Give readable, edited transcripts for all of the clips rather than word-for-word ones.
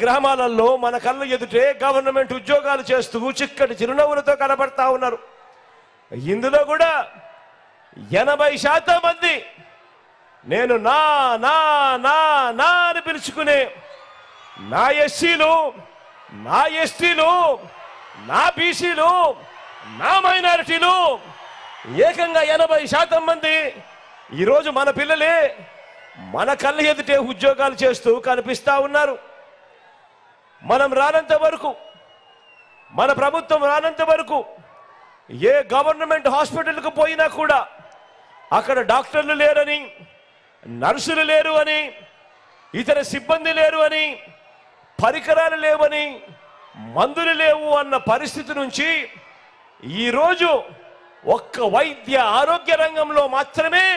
గ్రామాలలో మన కళ్ళ ఎదుటే గవర్నమెంట్ ఉద్యోగాలు చేస్తూ చిక్కటి చిరునవ్వులతో కనబడతా ఉన్నారు. ఇందులో కూడా 80% మంది నేను నా నా నా నా అని పిలుచుకునే నా ఎస్సీలు, నా ఎస్టీలు, నా బీసీలు, నా మైనారిటీలు ఏకంగా 80% మంది ఈరోజు మన పిల్లలే మన కళ్ళ ఎదుటే ఉద్యోగాలు చేస్తూ కనిపిస్తా ఉన్నారు. మనం రానంత వరకు, మన ప్రభుత్వం రానంత వరకు ఏ గవర్నమెంట్ హాస్పిటల్కు పోయినా కూడా అక్కడ డాక్టర్లు లేరని, నర్సులు లేరు అని, ఇతర సిబ్బంది లేరు అని, పరికరాలు లేవని, మందులు లేవు అన్న పరిస్థితి నుంచి ఈరోజు ఒక్క వైద్య ఆరోగ్య రంగంలో మాత్రమే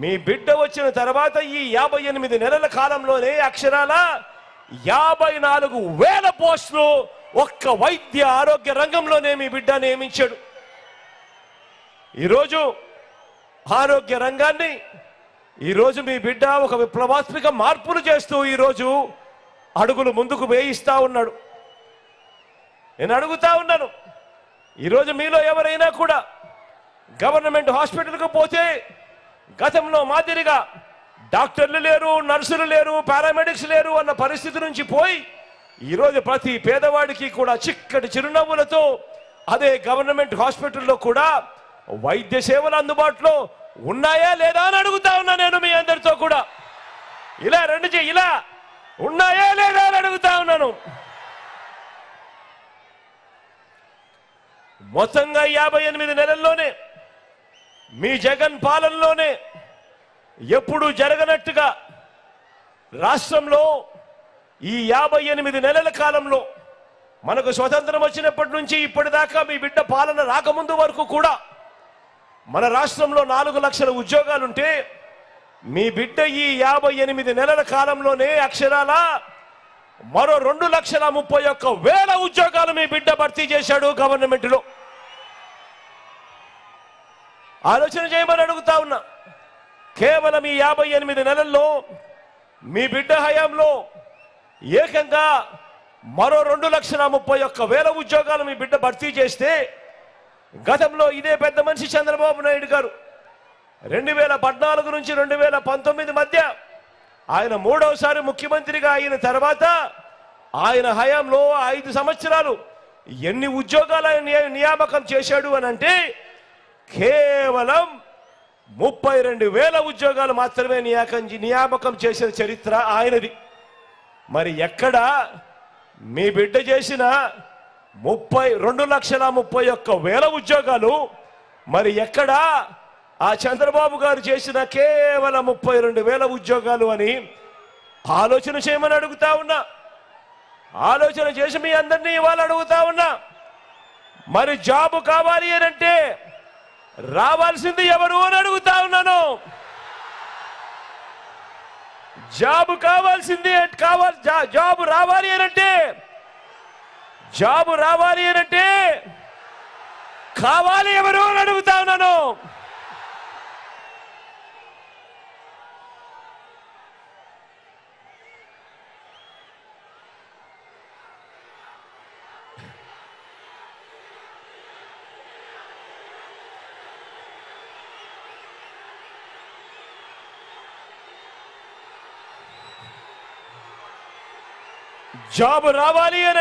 మీ బిడ్డ వచ్చిన తర్వాత ఈ 58 నెలల కాలంలోనే అక్షరాల 54,000 పోస్టులు ఒక్క వైద్య ఆరోగ్య రంగంలోనే మీ బిడ్డ నియమించాడు. ఈరోజు ఆరోగ్య రంగాన్ని ఈరోజు మీ బిడ్డ ఒక విప్లవాత్మక మార్పులు చేస్తూ ఈరోజు అడుగులు ముందుకు వేయిస్తా ఉన్నాడు. నేను అడుగుతా ఉన్నాను, ఈరోజు మీలో ఎవరైనా కూడా గవర్నమెంట్ హాస్పిటల్కు పోతే గతంలో మాదిరిగా డాక్టర్లు లేరు, నర్సులు లేరు, పారామెడిక్స్ లేరు అన్న పరిస్థితి నుంచి పోయి ఈరోజు ప్రతి పేదవాడికి కూడా చిక్కటి చిరునవ్వులతో అదే గవర్నమెంట్ హాస్పిటల్లో కూడా వైద్య సేవలు అందుబాటులో ఉన్నాయా లేదా అని అడుగుతా ఉన్నా. నేను మీ అందరితో కూడా ఇలా ఇలా ఉన్నాయా లేదా అని అడుగుతా ఉన్నాను. మొత్తంగా 58 నెలల్లోనే మీ జగన్ పాలనలోనే ఎప్పుడు జరగనట్టుగా రాష్ట్రంలో ఈ 58 నెలల కాలంలో మనకు స్వతంత్రం వచ్చినప్పటి నుంచి ఇప్పటిదాకా మీ బిడ్డ పాలన రాకముందు వరకు కూడా మన రాష్ట్రంలో 4 లక్షల ఉద్యోగాలుంటే మీ బిడ్డ ఈ 58 నెలల కాలంలోనే అక్షరాల మరో 2,31,000 ఉద్యోగాలు మీ బిడ్డ భర్తీ చేశాడు గవర్నమెంట్లో. ఆలోచన చేయమని అడుగుతా ఉన్నా. కేవలం ఈ 58 నెలల్లో మీ బిడ్డ హయాంలో ఏకంగా మరో 2,31,000 ఉద్యోగాలు మీ బిడ్డ భర్తీ చేస్తే గతంలో ఇదే పెద్ద మనిషి చంద్రబాబు నాయుడు గారు 2014 నుంచి 2019 మధ్య ఆయన 3వసారి ముఖ్యమంత్రిగా అయిన తర్వాత ఆయన హయాంలో 5 సంవత్సరాలు ఎన్ని ఉద్యోగాలు నియామకం చేశాడు అని అంటే కేవలం 32,000 ఉద్యోగాలు మాత్రమే నియామకం చేసిన చరిత్ర ఆయనది. మరి ఎక్కడ మీ బిడ్డ చేసిన 2,31,000 ఉద్యోగాలు, మరి ఎక్కడ ఆ చంద్రబాబు గారు చేసిన కేవలం 32,000 ఉద్యోగాలు అని ఆలోచన చేయమని అడుగుతా ఉన్నా. ఆలోచన చేసి మీ అందరినీ ఇవాళ అడుగుతా ఉన్నా. మరి జాబ్ కావాలి అని అంటే రావాల్సింది ఎవరు అని అడుగుతా ఉన్నాను. జాబ్ కావాల్సింది జాబ్ రావాలి అని అంటే కావాలి ఎవరు అని అడుగుతా ఉన్నాను. జాబ్ రావాలి అని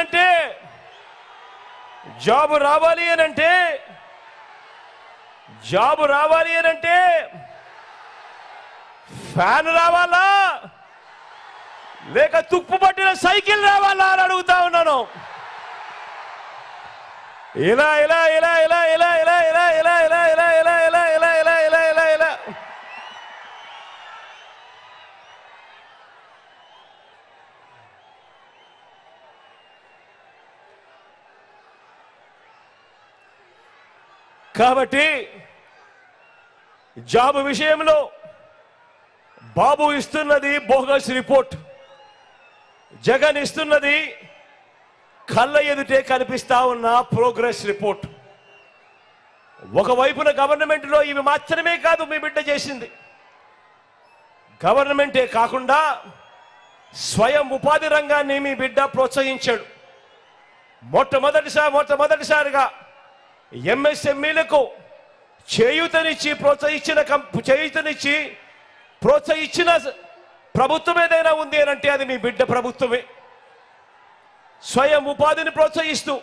అంటే ఫ్యాన్ రావాలా లేక తుప్పు పట్టిన సైకిల్ రావాలా అని అడుగుతా ఉన్నాను. ఇలా ఇలా ఇలా ఇలా ఇలా ఇలా ఇలా ఇలా ఇలా ఇలా ఇలా ఇలా ఇలా ఇలా ఇలా ఇలా ఇలా కాబట్టి జాబ్ విషయంలో బాబు ఇస్తున్నది బోగస్ రిపోర్ట్, జగన్ ఇస్తున్నది కళ్ళ ఎదుటే కనిపిస్తా ఉన్న ప్రోగ్రెస్ రిపోర్ట్. ఒకవైపున గవర్నమెంట్లో ఇవి మాత్రమే కాదు మీ బిడ్డ చేసింది. గవర్నమెంటే కాకుండా స్వయం ఉపాధి రంగాన్ని మీ బిడ్డ ప్రోత్సహించాడు. మొట్టమొదటిసారిగా ఎంఎస్ఎంఈలకు చేయూతనిచ్చి ప్రోత్సహించిన ప్రభుత్వం ఏదైనా ఉంది అని అంటే అది మీ బిడ్డ ప్రభుత్వమే. స్వయం ఉపాధిని ప్రోత్సహిస్తూ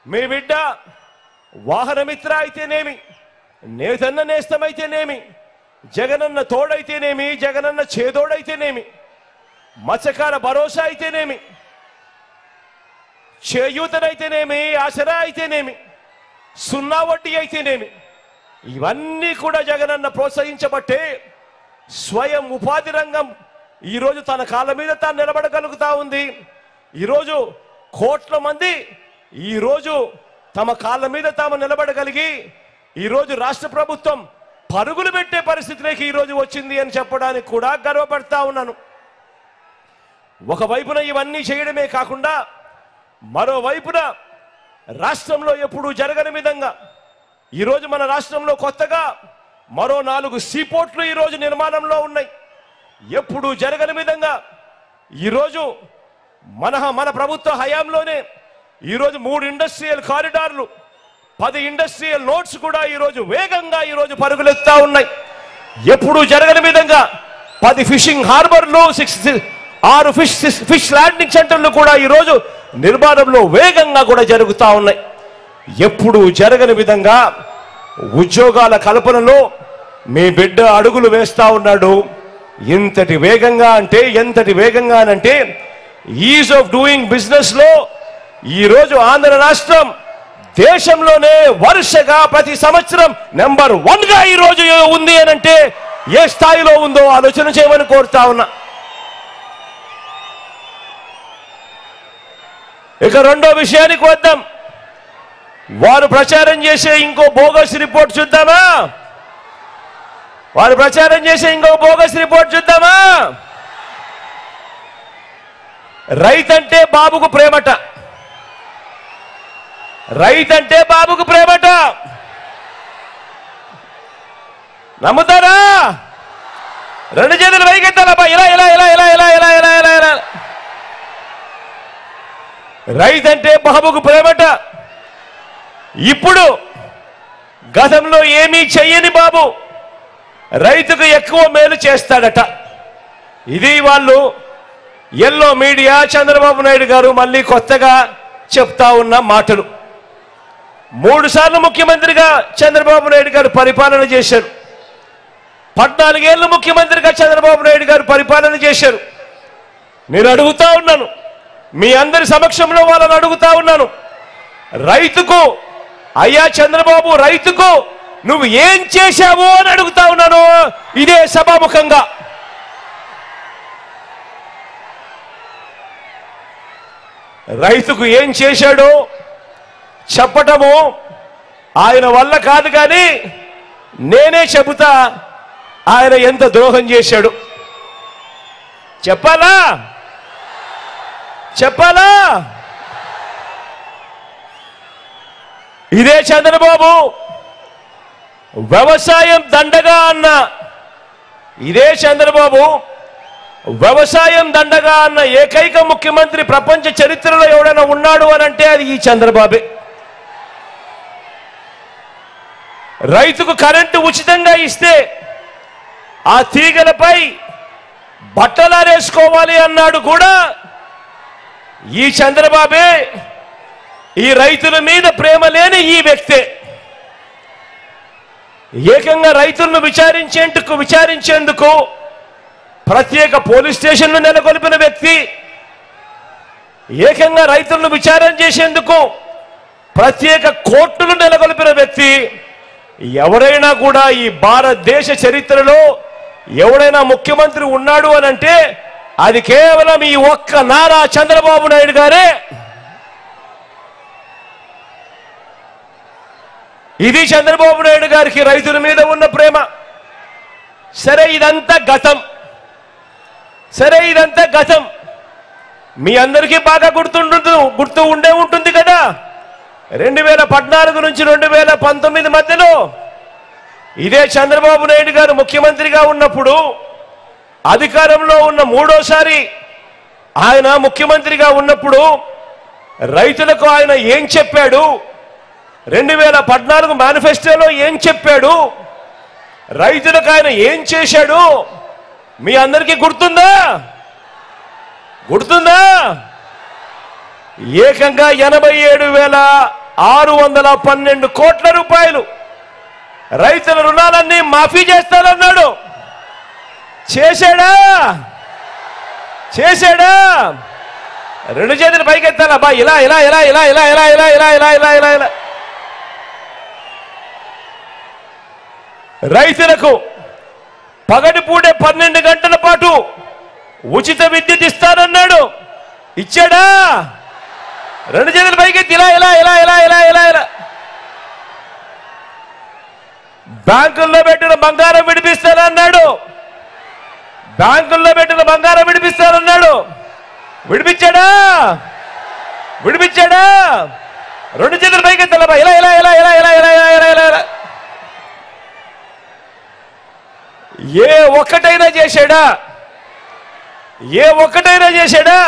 మీ బిడ్డ వాహనమిత్ర అయితేనేమి, నేతన్న నేస్తమైతేనేమి, జగనన్న తోడైతేనేమి, జగనన్న చేదోడైతేనేమి, మత్స్యకార భరోసా అయితేనేమి, చేయూతనైతేనేమి, ఆసరా అయితేనేమి, సున్నా వడ్డీ అయితేనేమి, ఇవన్నీ కూడా జగనన్న ప్రోత్సహించబట్టే స్వయం ఉపాధి రంగం ఈరోజు తన కాళ్ళ మీద తాను నిలబడగలుగుతా ఉంది. ఈరోజు కోట్ల మంది ఈరోజు తమ కాళ్ళ మీద తాము నిలబడగలిగి ఈరోజు రాష్ట్ర ప్రభుత్వం పరుగులు పెట్టే పరిస్థితిలోకి ఈరోజు వచ్చింది అని చెప్పడానికి కూడా గర్వపడతా ఉన్నాను. ఒకవైపున ఇవన్నీ చేయడమే కాకుండా మరోవైపున రాష్ట్రంలో ఎప్పుడూ జరగని విధంగా ఈరోజు మన రాష్ట్రంలో కొత్తగా మరో 4 సీపోర్ట్లు ఈరోజు నిర్మాణంలో ఉన్నాయి. ఎప్పుడూ జరగని విధంగా ఈరోజు మన ప్రభుత్వ హయాంలోనే ఈరోజు 3 ఇండస్ట్రియల్ కారిడార్లు, 10 ఇండస్ట్రియల్ నోట్స్ కూడా ఈరోజు వేగంగా ఈరోజు పరుగులెత్తా ఉన్నాయి. ఎప్పుడూ జరగని విధంగా 10 ఫిషింగ్ హార్బర్లు, 6 ఫిష్ ల్యాండింగ్ సెంటర్లు కూడా ఈరోజు నిర్మాణంలో వేగంగా కూడా జరుగుతూ ఉన్నాయి. ఎప్పుడూ జరగని విధంగా ఉద్యోగాల కల్పనలో మీ బిడ్డ అడుగులు వేస్తా ఉన్నాడు. ఎంతటి వేగంగా అంటే ఈజ్ ఆఫ్ డూయింగ్ బిజినెస్ లో ఈరోజు ఆంధ్ర రాష్ట్రం దేశంలోనే వరుసగా ప్రతి సంవత్సరం నెంబర్ 1 గా ఈరోజు ఉంది అని అంటే ఏ స్థాయిలో ఉందో ఆలోచన చేయమని కోరుతా ఉన్నా. ఇక రెండో విషయానికి వద్దాం. వారు ప్రచారం చేసే ఇంకో బోగస్ రిపోర్ట్ చూద్దామా? రైతంటే బాబుకు ప్రేమట. నమ్ముతారా? 2 చేతులు పైకెత్తాలబ్బా. ఇలా రైతంటే బాబుకు ప్రేమట. ఇప్పుడు గతంలో ఏమీ చెయ్యని బాబు రైతుకు ఎక్కువ మేలు చేస్తాడట. ఇది వాళ్ళు ఎల్లో మీడియా, చంద్రబాబు నాయుడు గారు మళ్ళీ కొత్తగా చెప్తా ఉన్న మాటలు. 3 సార్లు ముఖ్యమంత్రిగా చంద్రబాబు నాయుడు గారు పరిపాలన చేశారు. 14 ఏళ్ళు ముఖ్యమంత్రిగా చంద్రబాబు నాయుడు గారు పరిపాలన చేశారు. నేను అడుగుతా ఉన్నాను, మీ అందరి సమక్షంలో వాళ్ళని అడుగుతా ఉన్నాను, రైతుకు అయ్యా చంద్రబాబు, రైతుకు నువ్వు ఏం చేశావు అని అడుగుతా ఉన్నాను ఇదే సభాముఖంగా. రైతుకు ఏం చేశాడో చెప్పటము ఆయన వల్ల కాదు, కానీ నేనే చెబుతా ఆయన ఎంత ద్రోహం చేశాడు. చెప్పాలా? ఇదే చంద్రబాబు వ్యవసాయం దండగా అన్న ఏకైక ముఖ్యమంత్రి ప్రపంచ చరిత్రలో ఎవడైనా ఉన్నాడు అని అంటే అది ఈ చంద్రబాబే. రైతుకు కరెంటు ఉచితంగా ఇస్తే ఆ తీగలపై బట్టలారేసుకోవాలి అన్నాడు కూడా ఈ చంద్రబాబే. ఈ రైతుల మీద ప్రేమ లేని ఈ వ్యక్తే ఏకంగా రైతులను విచారించేందుకు ప్రత్యేక పోలీస్ స్టేషన్ను నెలకొల్పిన వ్యక్తి, ఏకంగా రైతులను విచారణ చేసేందుకు ప్రత్యేక కోర్టులు నెలకొల్పిన వ్యక్తి. ఎవరైనా కూడా ఈ భారతదేశ చరిత్రలో ఎవడైనా ముఖ్యమంత్రి ఉన్నాడు అని అంటే అది కేవలం ఈ ఒక్క నారా చంద్రబాబు నాయుడు గారే. ఇది చంద్రబాబు నాయుడు గారికి రైతుల మీద ఉన్న ప్రేమ. సరే ఇదంతా గతం. మీ అందరికీ బాగా గుర్తు ఉండే ఉంటుంది కదా. 2014 నుంచి 2019 మధ్యలో ఇదే చంద్రబాబు నాయుడు గారు ముఖ్యమంత్రిగా ఉన్నప్పుడు అధికారంలో ఉన్న 3వ సారి ఆయన ముఖ్యమంత్రిగా ఉన్నప్పుడు రైతులకు ఆయన ఏం చెప్పాడు, 2014 మేనిఫెస్టోలో ఏం చెప్పాడు, రైతులకు ఆయన ఏం చేశాడు మీ అందరికీ గుర్తుందా? ఏకంగా 87,612 కోట్ల రూపాయలు రైతుల రుణాలన్నీ మాఫీ చేస్తానన్నాడు. చేశాడా? రెండు చేతులు పైకెత్తాలా బా, ఇలా ఇలా ఇలా ఇలా ఇలా ఇలా ఇలా ఇలా ఇలా ఇలా ఇలా ఇలా. రైతులకు పగటిపూటే 12 గంటల పాటు ఉచిత విద్యుత్ ఇస్తానన్నాడు. ఇచ్చాడా? రెండు చేతులు పైకెత్తి ఇలా ఇలా ఇలా ఇలా ఇలా ఇలా ఇలా. బ్యాంకుల్లో పెట్టిన బంగారం విడిపిస్తానన్నాడు. విడిపించాడా? రెండు చేతులు పైకెత్తాలా బా, ఇలా ఇలా ఇలా ఇలా ఇలా ఇలా ఇలా ఇలా ఇలా. ఏ ఒక్కటైనా చేశాడా?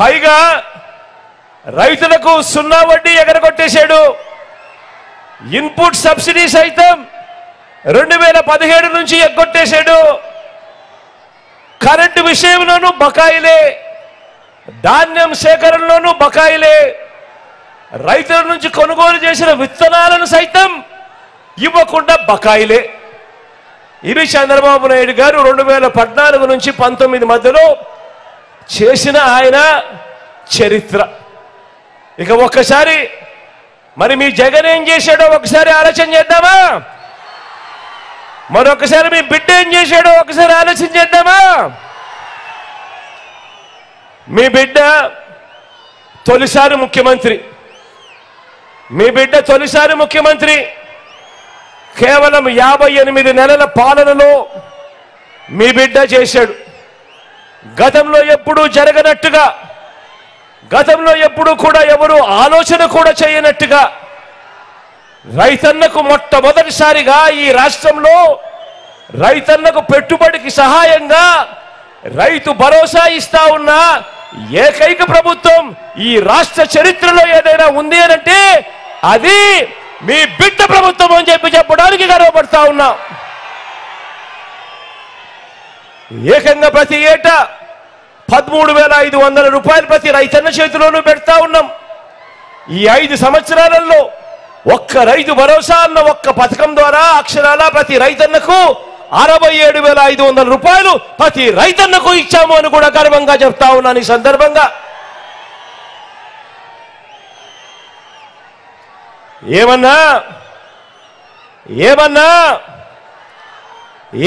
పైగా రైతులకు 0 వడ్డీ ఎగరగొట్టేశాడు. ఇన్పుట్ సబ్సిడీ సైతం 2017 నుంచి ఎగ్గొట్టేశాడు. కరెంటు విషయంలోనూ బకాయిలే, ధాన్యం సేకరణలోనూ బకాయిలే, రైతుల నుంచి కొనుగోలు చేసిన విత్తనాలను సైతం ఇవ్వకుండా బకాయిలే. ఇది చంద్రబాబు నాయుడు గారు 2014 నుంచి 19 మధ్యలో చేసిన ఆయన చరిత్ర. ఇక ఒక్కసారి మరి మీ జగన్ ఏం చేశాడో ఒకసారి ఆలోచన చేద్దామా? మరొకసారి మీ బిడ్డ ఏం చేశాడో ఒకసారి ఆలోచన చేద్దామా? మీ బిడ్డ తొలిసారి ముఖ్యమంత్రి. కేవలం 58 నెలల పాలనలో మీ బిడ్డ చేశాడు. గతంలో ఎప్పుడూ జరగనట్టుగా, గతంలో ఎప్పుడూ కూడా ఎవరు ఆలోచన కూడా చేయనట్టుగా రైతన్నకు మొట్టమొదటిసారిగా ఈ రాష్ట్రంలో రైతన్నకు పెట్టుబడికి సహాయంగా రైతు భరోసా ఇస్తా ఉన్న ఏకైక ప్రభుత్వం ఈ రాష్ట్ర చరిత్రలో ఏదైనా ఉంది అనంటే అది మీ బిడ్డ ప్రభుత్వం అని చెప్పడానికి గర్వపడతా ఉన్నా. ఏకంగా ప్రతి ఏటా 13,500 రూపాయలు ప్రతి రైతన్న చేతిలోనూ పెడతా ఉన్నాం. ఈ 5 సంవత్సరాలలో ఒక్క రైతు భరోసా అన్న ఒక్క పథకం ద్వారా అక్షరాల ప్రతి రైతన్నకు 67,500 రూపాయలు ప్రతి రైతన్నకు ఇచ్చాము అని కూడా గర్వంగా చెప్తా ఉన్నాను. ఈ సందర్భంగా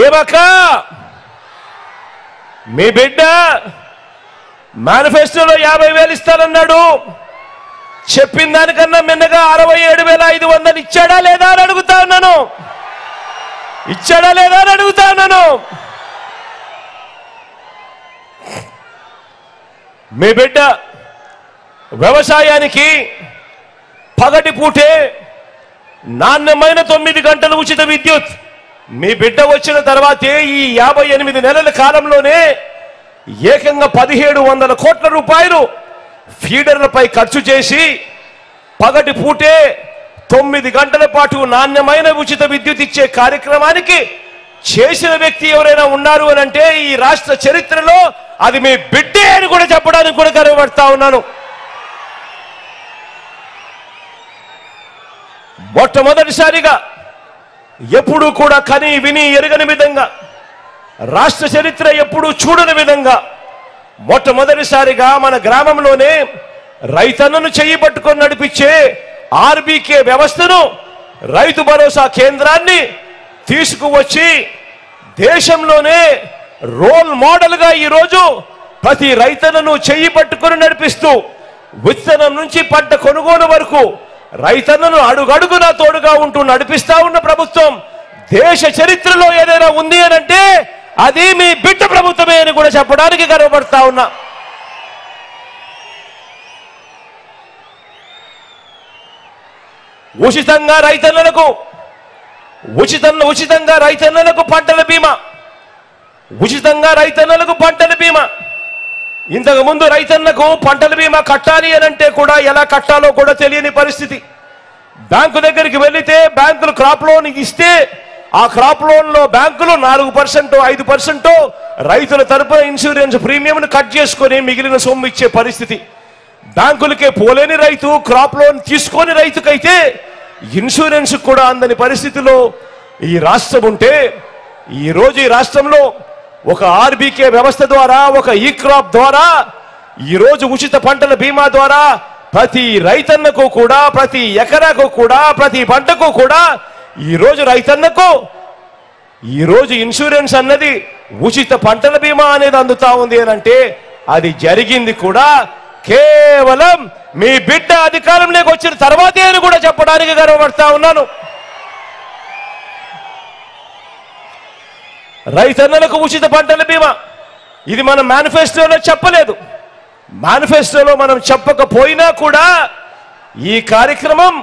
ఏమక్క మీ బిడ్డ మేనిఫెస్టోలో 50,000 ఇస్తానన్నాడు. చెప్పిన దానికన్నా మిన్నగా 67,500 ఇచ్చాడా లేదా అని అడుగుతా ఉన్నాను. మీ బిడ్డ వ్యవసాయానికి పగటి పూటే నాణ్యమైన 9 గంటల ఉచిత విద్యుత్ మీ బిడ్డ వచ్చిన తర్వాతే ఈ 58 నెలల కాలంలోనే ఏకంగా 1,700 కోట్ల రూపాయలు ఫీడర్లపై ఖర్చు చేసి పగటి పూటే 9 గంటల పాటు నాణ్యమైన ఉచిత విద్యుత్ ఇచ్చే కార్యక్రమానికి చేసిన వ్యక్తి ఎవరైనా ఉన్నారు అని అంటే ఈ రాష్ట్ర చరిత్రలో అది మీ బిడ్డే అని కూడా చెప్పడానికి కూడా గర్వపడతా ఉన్నాను. మొట్టమొదటిసారిగా ఎప్పుడూ కూడా కని విని ఎరగని విధంగా, రాష్ట్ర చరిత్ర ఎప్పుడూ చూడని విధంగా మొట్టమొదటిసారిగా మన గ్రామంలోనే రైతన్నను చెయ్యి పట్టుకొని నడిపించే ఆర్బీకే వ్యవస్థను, రైతు భరోసా కేంద్రాన్ని తీసుకువచ్చి దేశంలోనే రోల్ మోడల్గా ఈరోజు ప్రతి రైతన్నను చెయ్యి పట్టుకొని నడిపిస్తూ విత్తనం నుంచి పంట కొనుగోలు వరకు రైతన్నను అడుగడుగునా తోడుగా ఉంటూ నడిపిస్తా ఉన్న ప్రభుత్వం దేశ చరిత్రలో ఏదైనా ఉంది అని అంటే అది మీ బిడ్డ ప్రభుత్వమే అని కూడా చెప్పడానికి గర్వపడతా ఉన్నా. ఉచితంగా రైతన్నలకు పంటల బీమా, ఇంతకు ముందు రైతన్నకు పంటల బీమా కట్టాలి అని అంటే కూడా ఎలా కట్టాలో కూడా తెలియని పరిస్థితి. బ్యాంకు దగ్గరికి వెళితే బ్యాంకులు క్రాప్ లోన్ ఇస్తే ఆ క్రాప్ లోన్ లో బ్యాంకులు 4% 5% రైతుల తరపున ఇన్సూరెన్స్ ప్రీమియంను కట్ చేసుకొని మిగిలిన సొమ్ము ఇచ్చే పరిస్థితి. బ్యాంకులకే పోలేని రైతు క్రాప్ లోన్ తీసుకొని రైతుకైతే ఇన్సూరెన్స్ కూడా అందని పరిస్థితిలో ఈ రాష్ట్రం ఉంటే, ఈరోజు ఈ రాష్ట్రంలో ఒక ఆర్బీకే వ్యవస్థ ద్వారా, ఒక ఈ క్రాప్ ద్వారా, ఈరోజు ఉచిత పంటల బీమా ద్వారా ప్రతి రైతన్నకు కూడా, ప్రతి ఎకరాకు కూడా, ప్రతి పంటకు కూడా ఈరోజు రైతన్నకు ఈరోజు ఇన్సూరెన్స్ అన్నది ఉచిత పంటల బీమా అనేది అందుతా ఉంది అని అంటే అది జరిగింది కూడా కేవలం మీ బిడ్డ అధికారంలోకి వచ్చిన తర్వాతే అని కూడా చెప్పడానికి గర్వపడతా ఉన్నాను. రైతన్నలకు ఉచిత పంటల బీమా ఇది మనం మేనిఫెస్టోలో చెప్పలేదు. మేనిఫెస్టోలో మనం చెప్పకపోయినా కూడా ఈ కార్యక్రమం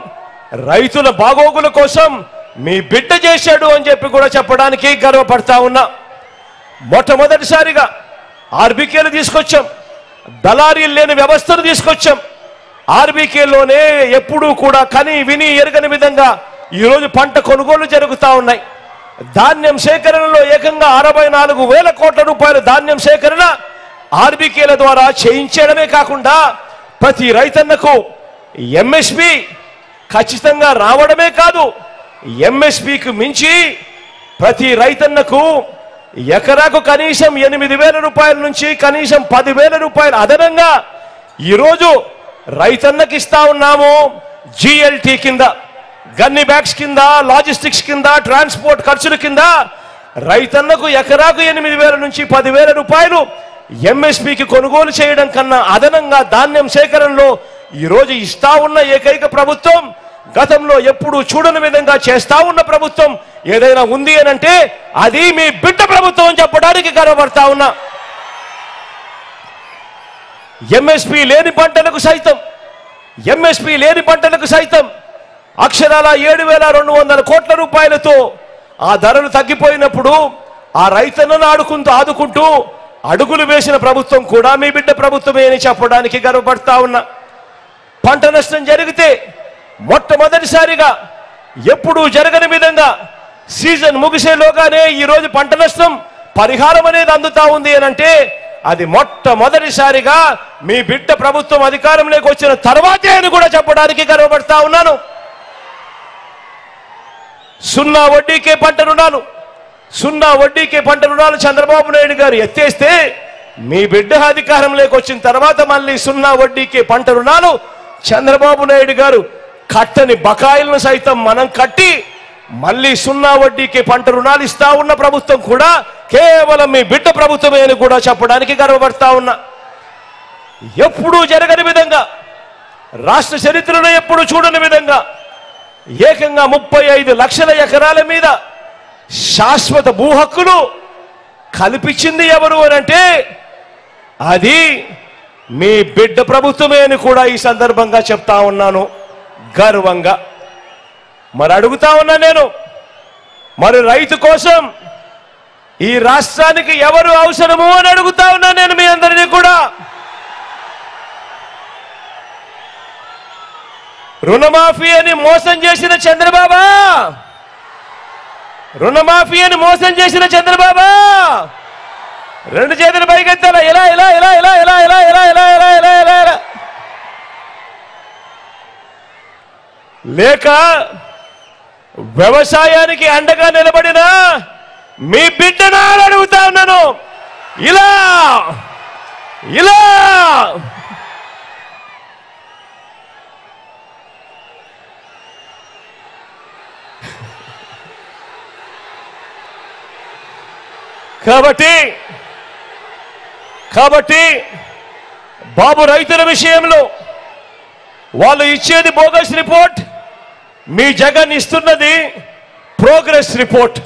రైతుల బాగోగుల కోసం మీ బిడ్డ చేశాడు అని చెప్పి కూడా చెప్పడానికి గర్వపడతా ఉన్నా. మొట్టమొదటిసారిగా ఆర్బీకేలు తీసుకొచ్చాం, దళారీలు లేని వ్యవస్థను తీసుకొచ్చాం. ఆర్బీకేలోనే ఎప్పుడూ కూడా కని విని ఎరగని విధంగా ఈరోజు పంట కొనుగోలు జరుగుతూ ఉన్నాయి. ధాన్యం సేకరణలో ఏకంగా 64,000 కోట్ల రూపాయల ధాన్యం సేకరణ ఆర్బీకేల ద్వారా చేయించడమే కాకుండా ప్రతి రైతన్నకు ఎంఎస్పి ఖచ్చితంగా రావడమే కాదు, ఎంఎస్పికి మించి ప్రతి రైతన్నకు ఎకరాకు కనీసం 8,000 రూపాయల నుంచి కనీసం 10,000 రూపాయలు అదనంగా ఈరోజు రైతన్నకి ఇస్తా ఉన్నాము. జిఎల్టీ కింద, గన్ని బ్యాగ్స్ కింద, లాజిస్టిక్స్ కింద, ట్రాన్స్పోర్ట్ ఖర్చుల కింద రైతన్నకు ఎకరాకు 8,000 నుంచి 10,000 రూపాయలు ఎంఎస్పికి కొనుగోలు చేయడం కన్నా అదనంగా ధాన్యం సేకరణలో ఈరోజు ఇస్తా ఉన్న ఏకైక ప్రభుత్వం, గతంలో ఎప్పుడు చూడని విధంగా చేస్తా ఉన్న ప్రభుత్వం ఏదైనా ఉంది అని అంటే అది మీ బిడ్డ ప్రభుత్వం అని చెప్పడానికి గర్వపడతా ఉన్నా. ఎంఎస్పి లేని పంటలకు సైతం అక్షరాల 7,200 కోట్ల రూపాయలతో ఆ ధరలు తగ్గిపోయినప్పుడు ఆ రైతన్నను ఆదుకుంటూ అడుగులు వేసిన ప్రభుత్వం కూడా మీ బిడ్డ ప్రభుత్వమే అని చెప్పడానికి గర్వపడతా ఉన్నా. పంట నష్టం జరిగితే మొట్టమొదటిసారిగా ఎప్పుడూ జరగని విధంగా సీజన్ ముగిసేలోగానే ఈరోజు పంట నష్టం పరిహారం అనేది అందుతా ఉంది అని అంటే అది మొట్టమొదటిసారిగా మీ బిడ్డ ప్రభుత్వం అధికారంలోకి వచ్చిన తర్వాతే అని కూడా చెప్పడానికి గర్వపడతా ఉన్నాను. 0 వడ్డీకే పంట రుణాలు చంద్రబాబు నాయుడు గారు ఎత్తేస్తే మీ బిడ్డ అధికారంలోకి వచ్చిన తర్వాత మళ్ళీ 0 వడ్డీకే పంట రుణాలు చంద్రబాబు నాయుడు గారు కట్టని బకాయిలను సైతం మనం కట్టి మళ్ళీ 0 వడ్డీకే పంట రుణాలు ఇస్తా ఉన్న ప్రభుత్వం కూడా కేవలం మీ బిడ్డ ప్రభుత్వమే అని కూడా చెప్పడానికి గర్వపడతా ఉన్నా. ఎప్పుడూ జరగని విధంగా, రాష్ట్ర చరిత్రలో ఎప్పుడు చూడని విధంగా ఏకంగా 35 లక్షల ఎకరాల మీద శాశ్వత భూ హక్కులు కల్పించింది ఎవరు అని అంటే అది మీ బిడ్డ ప్రభుత్వమే అని కూడా ఈ సందర్భంగా చెప్తా ఉన్నాను గర్వంగా. మరి అడుగుతా ఉన్నా నేను, మరి రైతు కోసం ఈ రాష్ట్రానికి ఎవరు అవసరము అని అడుగుతా ఉన్నా నేను మీ అందరినీ కూడా. రుణమాఫీ అని మోసం చేసిన చంద్రబాబు, రెండు చేతులు పైకెత్తాల, ఇలా ఇలా ఇలా ఇలా ఇలా ఇలా ఇలా ఇలా ఇలా ఇలా ఇలా ఇలా లేక వ్యవసాయానికి అండగా నిలబడిన మీ బిడ్డను అడుగుతా ఉన్నాను, ఇలా ఇలా కాబట్టి బాబు రైతుల విషయంలో వాళ్ళు ఇచ్చేది బోగస్ రిపోర్ట్, మీ జగన్ ఇస్తున్నది ప్రోగ్రెస్ రిపోర్ట్.